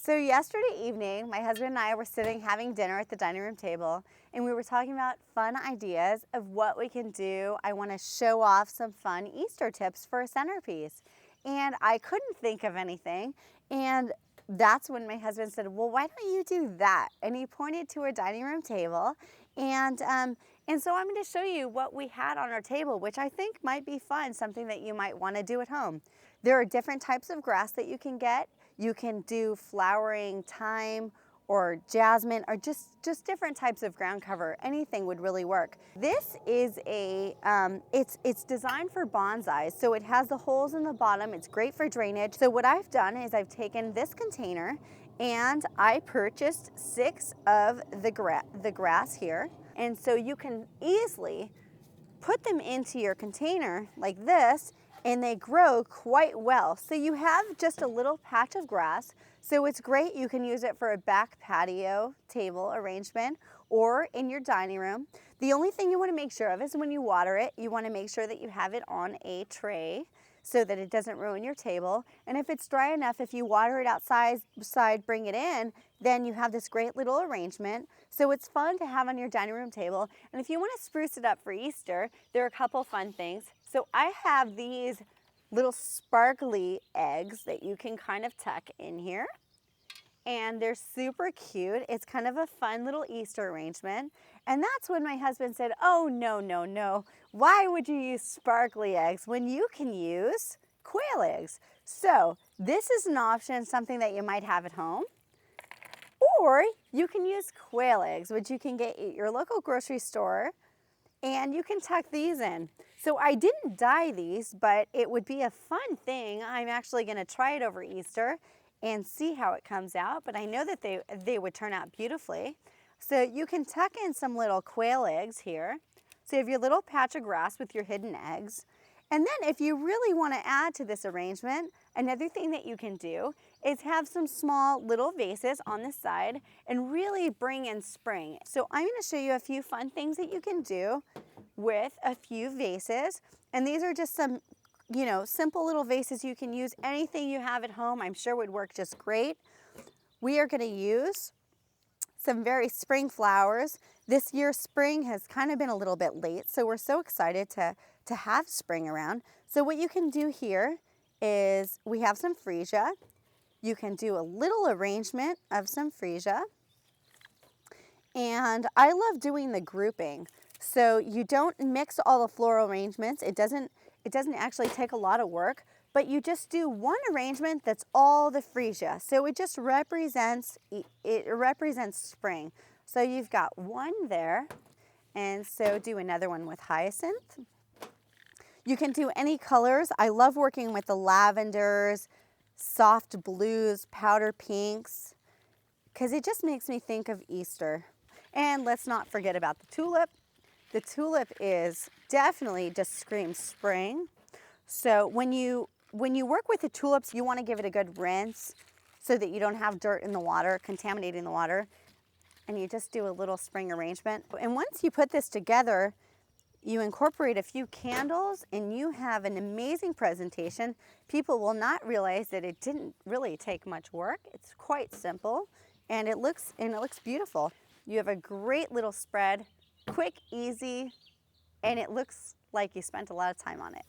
So yesterday evening, my husband and I were sitting having dinner at the dining room table, and we were talking about fun ideas of what we can do. I want to show off some fun Easter tips for a centerpiece. And I couldn't think of anything. And that's when my husband said, well, why don't you do that? And he pointed to a dining room table. And so I'm going to show you what we had on our table, which I think might be fun, something that you might want to do at home. There are different types of grass that you can get. You can do flowering thyme or jasmine or just different types of ground cover. Anything would really work. This is it's designed for bonsais, so it has the holes in the bottom. It's great for drainage. So what I've done is I've taken this container and I purchased 6 of the grass here. And so you can easily put them into your container like this, and they grow quite well. So you have just a little patch of grass. So it's great. You can use it for a back patio table arrangement or in your dining room. The only thing you want to make sure of is when you water it, you want to make sure that you have it on a tray so that it doesn't ruin your table. And if it's dry enough, if you water it outside, bring it in, then you have this great little arrangement. So it's fun to have on your dining room table. And if you want to spruce it up for Easter, there are a couple fun things. So I have these little sparkly eggs that you can kind of tuck in here. And they're super cute. It's kind of a fun little Easter arrangement. And that's when my husband said, oh, no. Why would you use sparkly eggs when you can use quail eggs? So this is an option, something that you might have at home. Or you can use quail eggs, which you can get at your local grocery store, and you can tuck these in. So I didn't dye these, but it would be a fun thing. I'm actually gonna try it over Easter and see how it comes out, but I know that they would turn out beautifully. So you can tuck in some little quail eggs here. So you have your little patch of grass with your hidden eggs. And then if you really want to add to this arrangement, another thing that you can do is have some small little vases on the side and really bring in spring. So I'm going to show you a few fun things that you can do with a few vases. And these are just some, simple little vases. You can use anything you have at home. I'm sure would work just great. We are going to use some very spring flowers. This year spring has kind of been a little bit late, so we're so excited to have spring around. So what you can do here is we have some freesia. You can do a little arrangement of some freesia. And I love doing the grouping. So you don't mix all the floral arrangements. It doesn't actually take a lot of work, but you just do one arrangement that's all the freesia. So it just represents spring. So you've got one there, and so do another one with hyacinth. You can do any colors. I love working with the lavenders, soft blues, powder pinks, because it just makes me think of Easter. And let's not forget about the tulip. The tulip is definitely just screams spring. So when you work with the tulips, you want to give it a good rinse so that you don't have dirt in the water, contaminating the water. And you just do a little spring arrangement. And once you put this together, you incorporate a few candles and you have an amazing presentation. People will not realize that it didn't really take much work. It's quite simple and it looks beautiful. You have a great little spread, quick, easy, and it looks like you spent a lot of time on it.